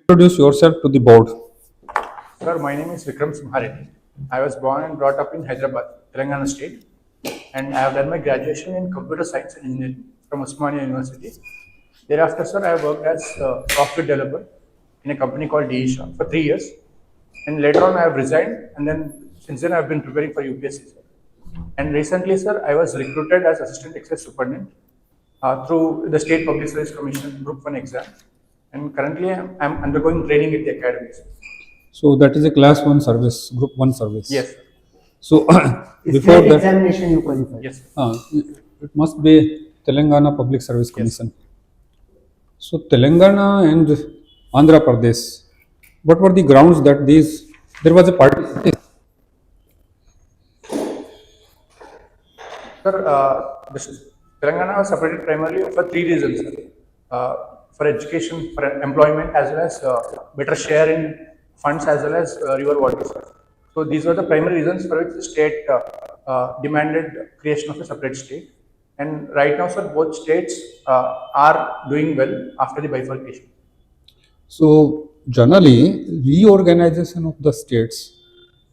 Introduce yourself to the board. Sir, my name is Vikram Simha Reddy. I was born and brought up in Hyderabad, Telangana state, and I have done my graduation in computer science and engineering from Osmania University. Thereafter, sir, I have worked as a software developer in a company called DESHA for 3 years, and later on I have resigned, and then since then I have been preparing for UPSC. Sir. And recently, sir, I was recruited as Assistant Excise Superintendent through the State Public Service Commission Group 1 exam, and currently I am undergoing training at the academy. Sir. So that is a class 1 service, group 1 service. Yes. Sir. So It's before the that, examination you qualify. Yes. Sir. it must be Telangana Public Service Commission. So Telangana and Andhra Pradesh, what were the grounds that there was a party? Sir, Telangana was separated primarily for 3 reasons. For education, for employment, as well as better share in funds, as well as river water. So these were the primary reasons for which the state demanded creation of a separate state. And right now, sir, both states are doing well after the bifurcation. So generally, reorganization of the states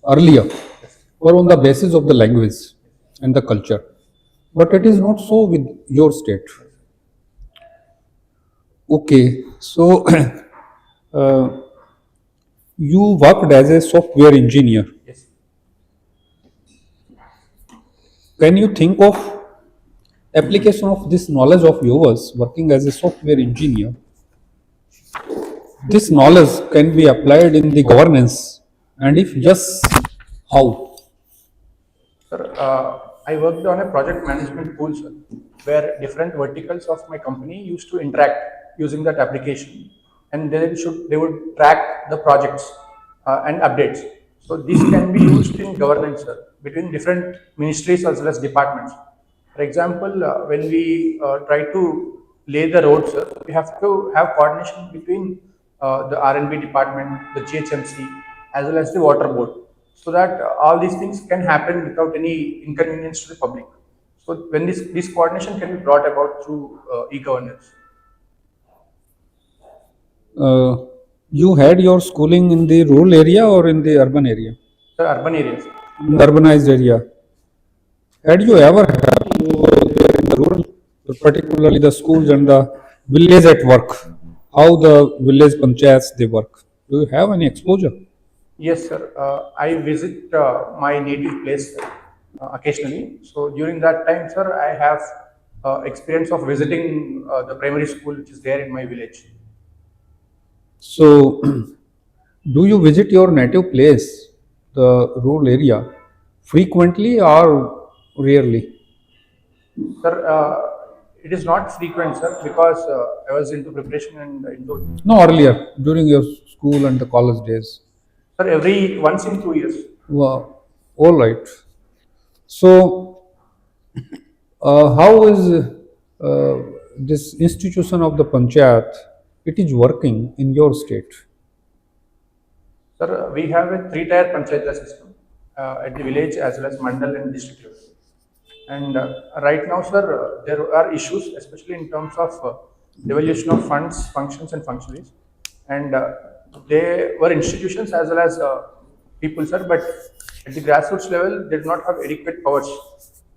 earlier were on the basis of the language and the culture, but it is not so with your state. Okay, so you worked as a software engineer. Yes. Can you think of application of this knowledge of yours working as a software engineer? This knowledge can be applied in the governance, and if yes, how? Sir, I worked on a project management tool, sir, where different verticals of my company used to interact using that application, and they would track the projects and updates. So this can be used in governance, sir, between different ministries as well as departments. For example, when we try to lay the roads, sir, we have to have coordination between the R&B department, the GHMC, as well as the water board, so that all these things can happen without any inconvenience to the public. So when this coordination can be brought about through e-governance. You had your schooling in the rural area or in the urban area? The urban areas. In the urbanized area. Had you ever had in the rural, particularly the schools and the village at work, how the village panchayats they work? Do you have any exposure? Yes, sir. I visit my native place occasionally. So during that time, sir, I have experience of visiting the primary school which is there in my village. So, do you visit your native place, the rural area, frequently or rarely? Sir, it is not frequent, sir, because I was into preparation and into. No, earlier, during your school and the college days. Sir, every once in 2 years. Wow. All right. So, how is this institution of the panchayat? It is working in your state. Sir, we have a 3-tier panchayat system at the village as well as mandal and district level. And right now, sir, there are issues, especially in terms of devolution of funds, functions, and functionaries. And they were institutions as well as people, sir, but at the grassroots level, they do not have adequate powers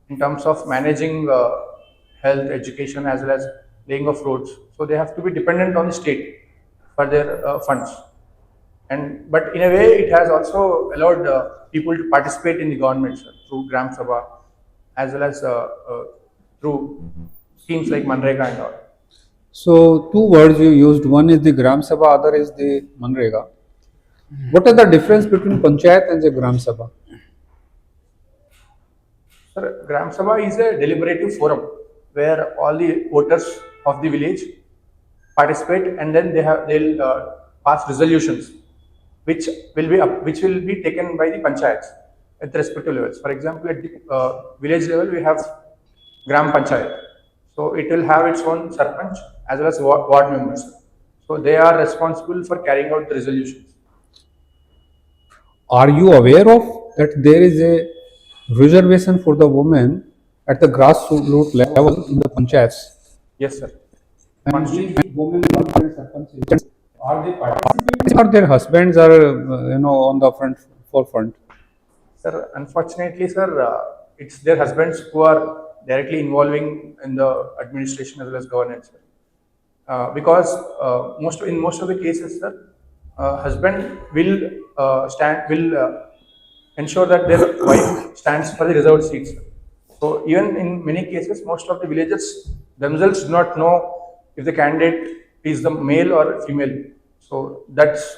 in terms of managing health, education, as well as laying of roads. So they have to be dependent on the state for their funds. But in a way, it has also allowed people to participate in the government, sir, through Gram Sabha, as well as through schemes like Manrega and all. So, two words you used, one is the Gram Sabha, other is the Manrega. What is the difference between Panchayat and the Gram Sabha? Sir, Gram Sabha is a deliberative forum where all the voters of the village participate, and then they'll pass resolutions which will be taken by the panchayats at the respective levels. For example, at the village level, we have Gram Panchayat. So it will have its own sarpanch as well as ward members. So they are responsible for carrying out the resolutions. Are you aware of that there is a reservation for the women at the grassroots level in the panchayats? Yes, sir. And these women Are they participating or their husbands are, on the forefront? Sir, unfortunately, sir, it's their husbands who are directly involving in the administration as well as governance. Sir. Because in most of the cases, sir, husband will ensure that their wife stands for the reserved seats. So even in many cases, most of the villagers themselves do not know if the candidate is the male or female. So that's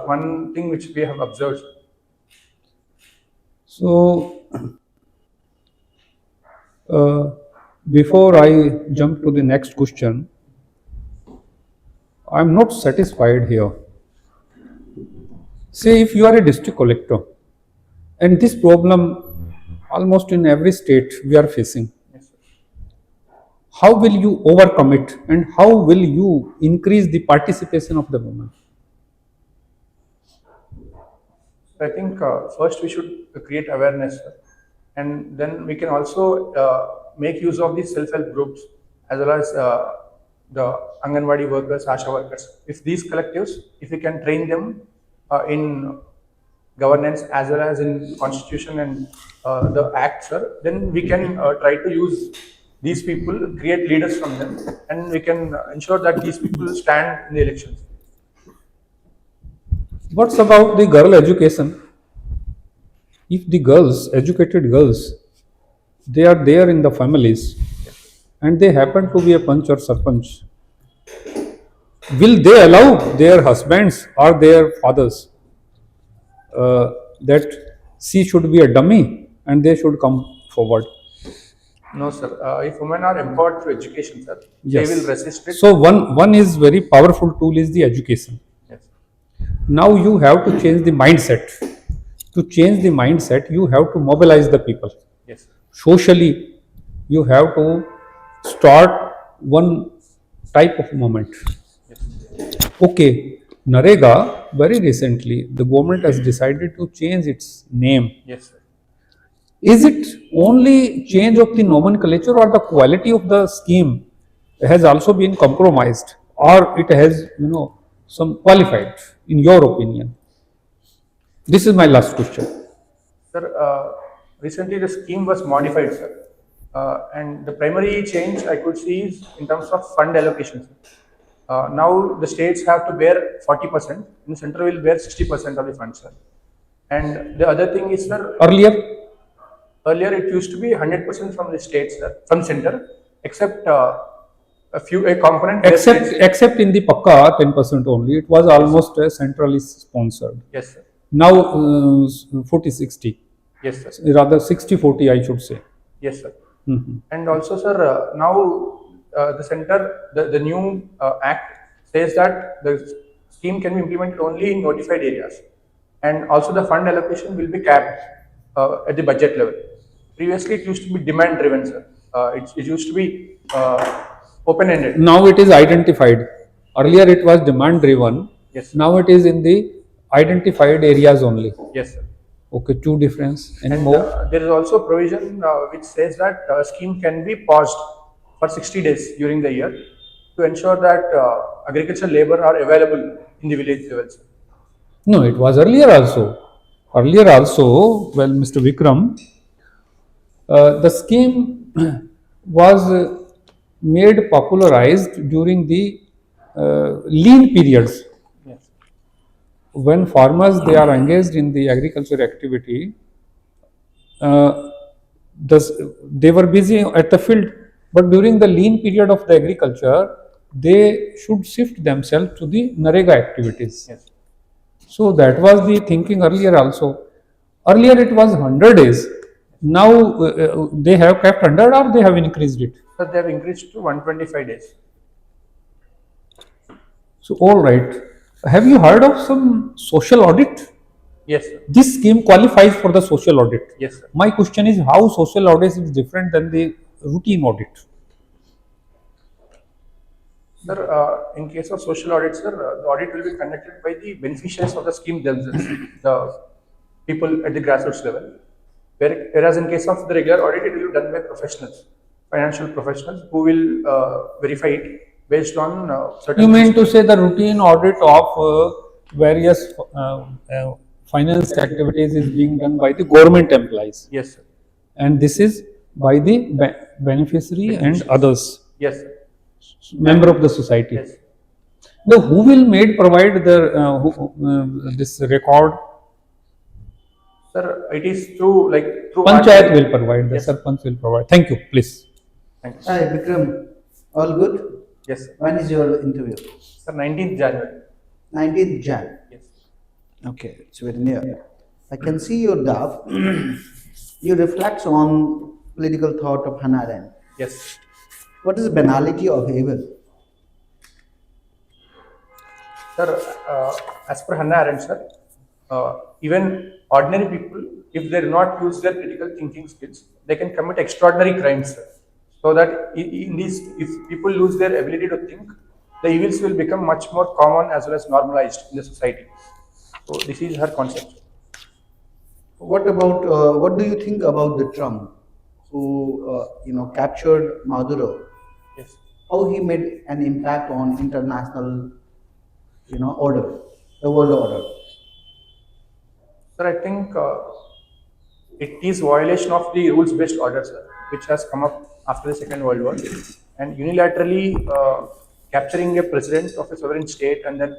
one thing which we have observed. So, before I jump to the next question, I am not satisfied here. Say if you are a district collector, and this problem almost in every state we are facing, Yes, sir. how will you overcome it and how will you increase the participation of the women? I think first we should create awareness, sir. And then we can also make use of these self-help groups as well as the Anganwadi workers, Asha workers. If these collectives, if we can train them in governance as well as in constitution and the acts, sir, then we can try to use these people, create leaders from them, and we can ensure that these people stand in the elections. What's about the girl education? If the girls, educated girls, they are there in the families and they happen to be a panch or sarpanch, will they allow their husbands or their fathers that she should be a dummy and they should come forward? No, sir. If women are empowered through education, sir, Yes. they will resist it. So one is very powerful tool is the education. Yes. Now you have to change the mindset. To change the mindset, you have to mobilize the people. Yes. Sir. Socially, you have to start one type of movement. Yes. Okay, Narega, very recently, the government has decided to change its name. Yes, sir. Is it only change of the nomenclature or the quality of the scheme has also been compromised or it has, some qualified in your opinion? This is my last question. Sir, recently the scheme was modified, sir. And the primary change I could see is in terms of fund allocation. Now the states have to bear 40%, and the center will bear 60% of the funds, sir. And the other thing is, sir, earlier it used to be 100% from the states, sir, from center, except a component. Except in the Pakka 10% only, it was almost centrally sponsored. Yes, sir. Now 40-60. Yes, sir. Rather 60-40, I should say. Yes, sir. Mm-hmm. And also, sir, now the center, the new act says that the scheme can be implemented only in notified areas, and also the fund allocation will be capped at the budget level. Previously, it used to be demand driven, sir. It used to be open ended. Now it is identified. Earlier it was demand driven. Yes. Now it is in the identified areas only. Yes, sir. Okay, two difference. Any And more? there is also provision which says that scheme can be paused for 60 days during the year to ensure that agricultural labor are available in the village level, sir. No, it was earlier also. Earlier also, well, Mr. Vikram, the scheme was made popularized during the lean periods. Yes. When farmers they are engaged in the agriculture activity, they were busy at the field, but during the lean period of the agriculture, they should shift themselves to the Narega activities. Yes. So that was the thinking earlier also. Earlier it was 100 days. Now they have kept 100 or they have increased it. So they have increased to 125 days. So all right. Have you heard of some social audit? Yes, sir. This scheme qualifies for the social audit. Yes, sir. My question is how social audit is different than the routine audit? Sir, in case of social audit, sir, the audit will be conducted by the beneficiaries of the scheme themselves, the people at the grassroots level. Whereas in case of the regular audit, it will be done by professionals, financial professionals who will verify it based on certain. You mean to say the routine audit of various finance activities is being done by the government employees, Yes, sir. and this is by the beneficiary and others, Yes, sir. member of the society. Yes. The who will made provide the this record? Sir, it is through through Panchayat RTI. will provide. The Yes. Sarpanch will provide. Thank you. Please. Thank you. Hi, Vikram. All good? Yes, sir. When is your interview? Sir, 19th January. 19th Jan. Yes. Okay, it's very near. I can see your DAF. You reflect on political thought of Hannah Arendt. Yes. What is the banality of evil? Sir, as per Hannah Arendt, sir, even ordinary people, if they do not use their critical thinking skills, they can commit extraordinary crimes, sir. So that in these, if people lose their ability to think, the evils will become much more common as well as normalized in the society. So this is her concept. What about, what do you think about the Trump who, captured Maduro? Yes. How he made an impact on international, order, the world order? Sir, I think it is violation of the rules-based order, sir, which has come up after the Second World War, and unilaterally capturing a president of a sovereign state and then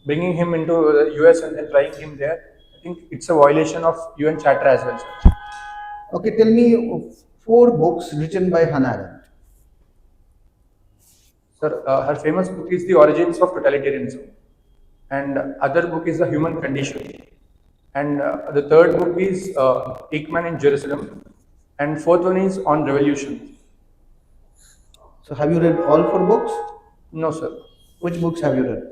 bringing him into the US and then trying him there. I think it's a violation of UN Charter as well, sir. Okay, tell me 4 books written by Hannah Arendt. Sir, her famous book is The Origins of Totalitarianism, and other book is The Human Condition, and the third book is Ekman in Jerusalem, and fourth one is On Revolution. So have you read all 4 books? No, sir. Which books have you read?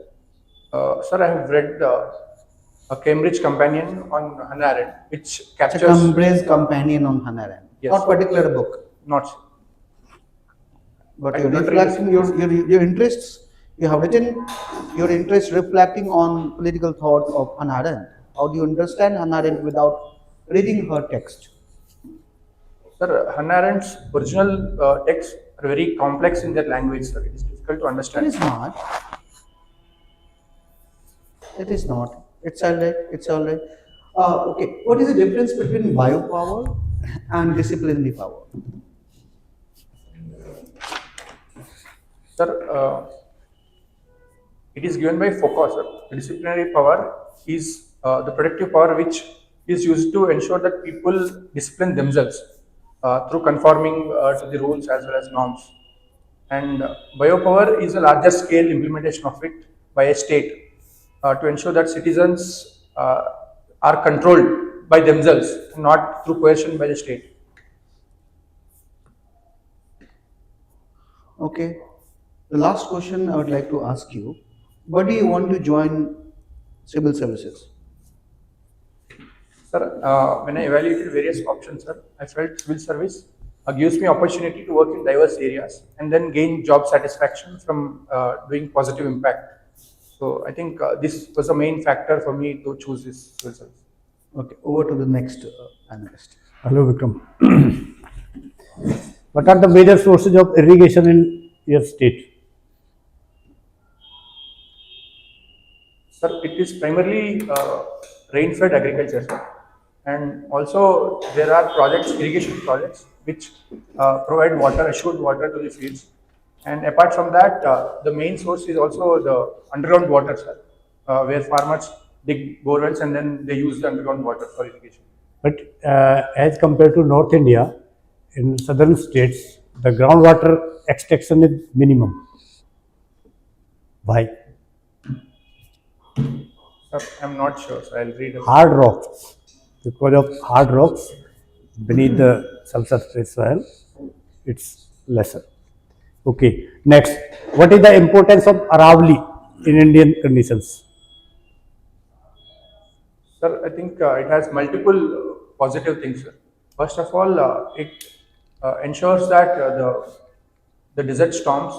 Sir, I have read a Cambridge Companion on Hannah Arendt, which It's a captures. Cambridge companion on Hannah Arendt. Yes. Not particular book. Not, sir. But I you're did not read reflecting your interests. You have written your interest reflecting on political thought of Hannah Arendt. How do you understand Hannah Arendt without reading her text? Sir, Hannah Arendt's original texts are very complex in their language, sir. It is difficult to It understand. is not. It is not. It's alright. It's alright. Okay. What is the difference between biopower and disciplinary power? Sir, it is given by Foucault, sir. The disciplinary power is the productive power which is used to ensure that people discipline themselves through conforming to the rules as well as norms. And biopower is a larger scale implementation of it by a state to ensure that citizens are controlled by themselves, not through coercion by the state. Okay. The last question I would like to ask you, why do you want to join civil services? Sir, when I evaluated various options, sir, I felt civil service gives me opportunity to work in diverse areas and then gain job satisfaction from doing positive impact. So I think this was the main factor for me to choose this civil service. Okay, over to the next analyst. Hello, Vikram. What are the major sources of irrigation in your state? Sir, it is primarily rain-fed agriculture, sir. And also there are projects, irrigation projects, which provide water, assured water to the fields. And apart from that, the main source is also the underground water, sir, where farmers dig borewells and then they use the underground water for irrigation. But as compared to North India, in southern states, the groundwater extraction is minimum. Why? Sir, I'm not sure, so I'll read about Hard rocks. Because of hard rocks beneath the subsurface soil, it's lesser. Okay. Next, what is the importance of Aravali in Indian conditions? Sir, I think it has multiple positive things, sir. First of all, it ensures that the desert storms,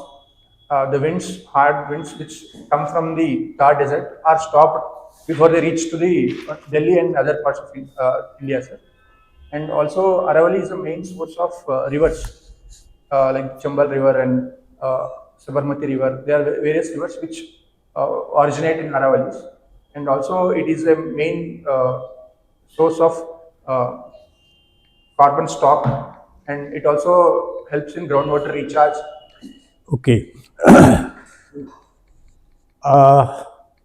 the winds, hard winds which come from the Thar desert are stopped before they reach to the Delhi and other parts of India, sir. And also, Aravali is the main source of rivers like Chambal River and Sabarmati River. There are various rivers which originate in Aravallis, and also it is a main source of carbon stock, and it also helps in groundwater recharge. Okay.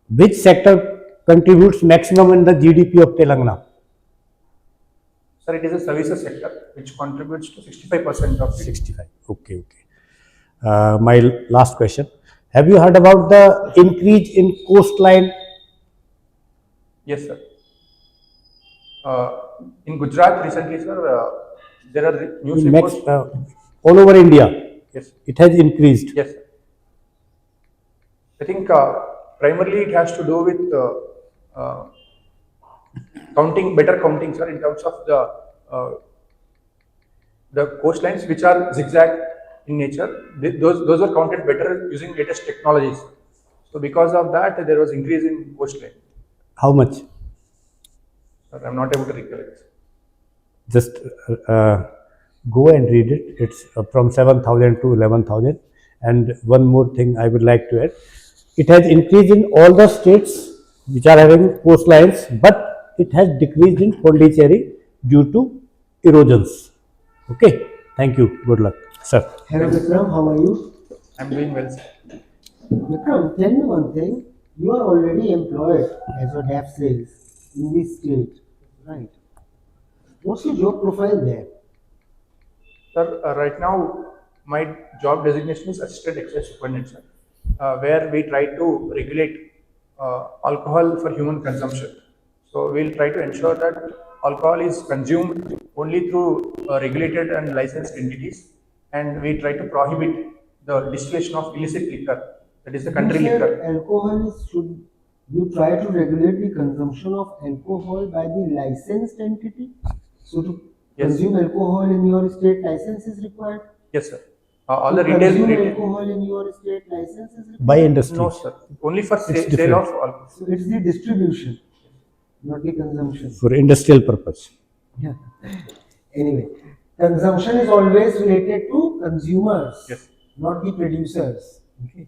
Which sector contributes maximum in the GDP of Telangana? Sir, it is a services sector which contributes to 65% of GDP. 65. Okay, okay. My last question. Have you heard about the increase in coastline? Yes, sir. In Gujarat recently, sir, there are news In reports. all over India, Yes, it has increased. yes. Sir. I think primarily it has to do with better counting, sir, in terms of the coastlines which are zigzag in nature. Those are counted better using latest technologies. So because of that, there was increase in coastline. How much? Sir, I'm not able to recollect. Just go and read it. It's from 7,000 to 11,000. And one more thing I would like to add. It has increased in all the states which are having coastlines, but it has decreased in Pondicherry due to erosions. Okay. Thank you. Good luck, sir. Hello Vikram, how are you? I'm doing well, sir. Vikram, tell me one thing. You are already employed, as your DAF says, in this state, right? What's your job profile there? Sir, right now my job designation is Assistant Excise Superintendent, sir, where we try to regulate alcohol for human consumption. So we'll try to ensure that alcohol is consumed only through regulated and licensed entities, and we try to prohibit the distillation of illicit liquor, that is the country You said liquor. alcohol is should you try to regulate the consumption of alcohol by the licensed entity? So to Yes. consume alcohol in your state, license is required. Yes, sir. All the To consume retail. alcohol in your state, license is required. By industry. No, sir. Only for sale different. of alcohol. So it's the distribution, not the consumption. For industrial purpose. Yeah. Anyway, consumption is always related to consumers, Yes. not the producers. Okay.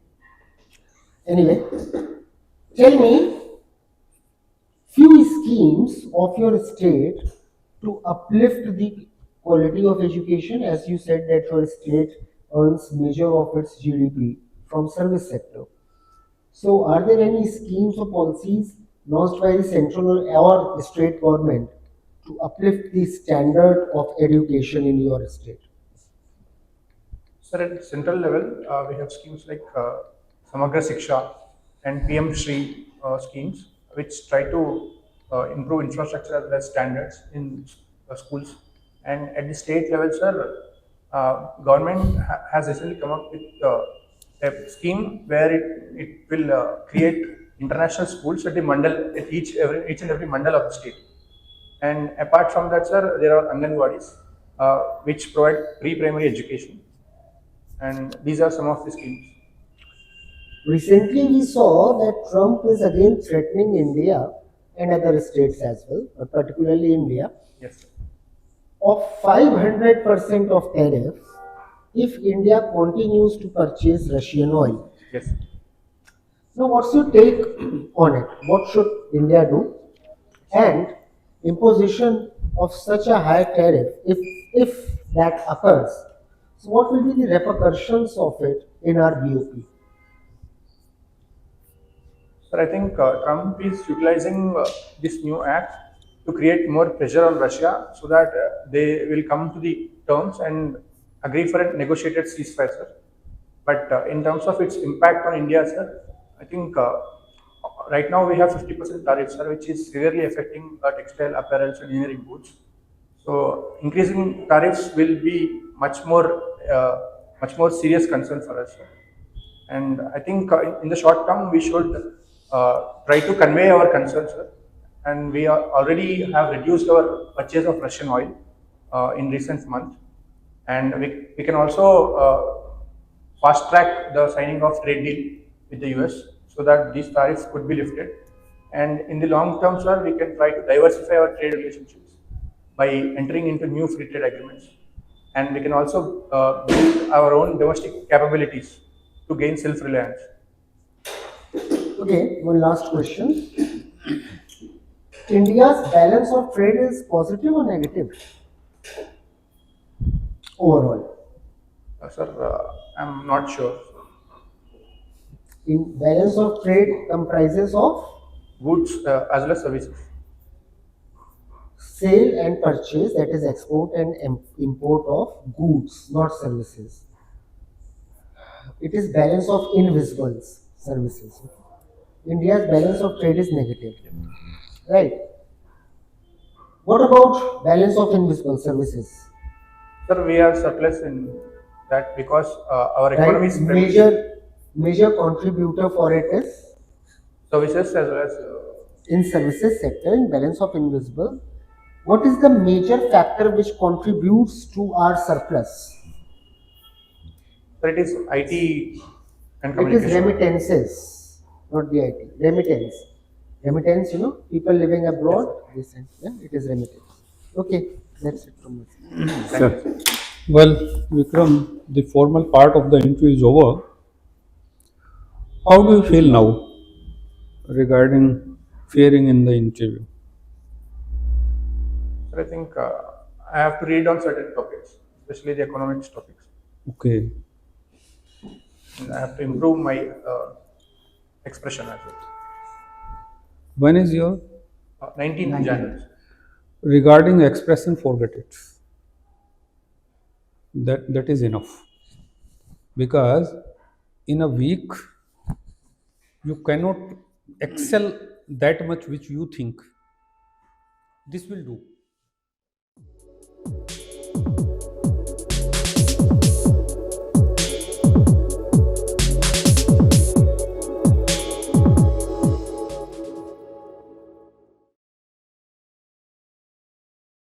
Anyway, tell me few schemes of your state to uplift the quality of education, as you said that your state earns major of its GDP from service sector. So are there any schemes or policies launched by the central or state government to uplift the standard of education in your state? Sir, at central level, we have schemes like Samagra Shiksha and PM Shri schemes, which try to improve infrastructure as well as standards in schools. And at the state level, sir, government has recently come up with a scheme where it will create international schools at the mandal, at each and every mandal of the state. And apart from that, sir, there are Anganwadis which provide pre-primary education. And these are some of the schemes. Recently, we saw that Trump is again threatening India and other states as well, but particularly India, Yes. of 500% of tariff if India continues to purchase Russian oil. Yes. Now, what's your take on it? What should India do? And imposition of such a high tariff, if that occurs, so what will be the repercussions of it in our BOP? Sir, I think Trump is utilizing this new act to create more pressure on Russia so that they will come to the terms and agree for a negotiated ceasefire, sir. But in terms of its impact on India, sir, I think right now we have 50% tariffs, sir, which is severely affecting textile, apparels, and engineering goods. So increasing tariffs will be much more serious concern for us, sir. And I think in the short term we should try to convey our concerns, sir. And we already have reduced our purchase of Russian oil in recent months, and we can also fast track the signing of trade deal with the US so that these tariffs could be lifted. And in the long term, sir, we can try to diversify our trade relationships by entering into new free trade agreements. And we can also build our own domestic capabilities to gain self-reliance. Okay, one last question. India's balance of trade is positive or negative? Overall. Sir, I'm not sure. In balance of trade comprises of Goods as well as services. sale and purchase, that is export and import of goods, not services. It is balance of invisibles, services. India's balance of trade is negative. Right. What about balance of invisible services? Sir, we are surplus in that because our economy Right. is premised Major contributor for it is services as well as in services sector in balance of invisible. What is the major factor which contributes to our surplus? sir, it is IT and It is communication. remittances, not the IT. Remittance. Remittance, you know, people living abroad, they send. Yeah, it is remittance. Okay, that's it from me. Sir. Well, Vikram, the formal part of the interview is over. How do you feel now regarding faring in the interview? Sir, I think I have to read on certain topics, especially the economics topics. Okay. And I have to improve my expression as well. When is your 19th January. regarding expression? Forget it. That is enough. Because in a week you cannot excel that much which you think. This will do.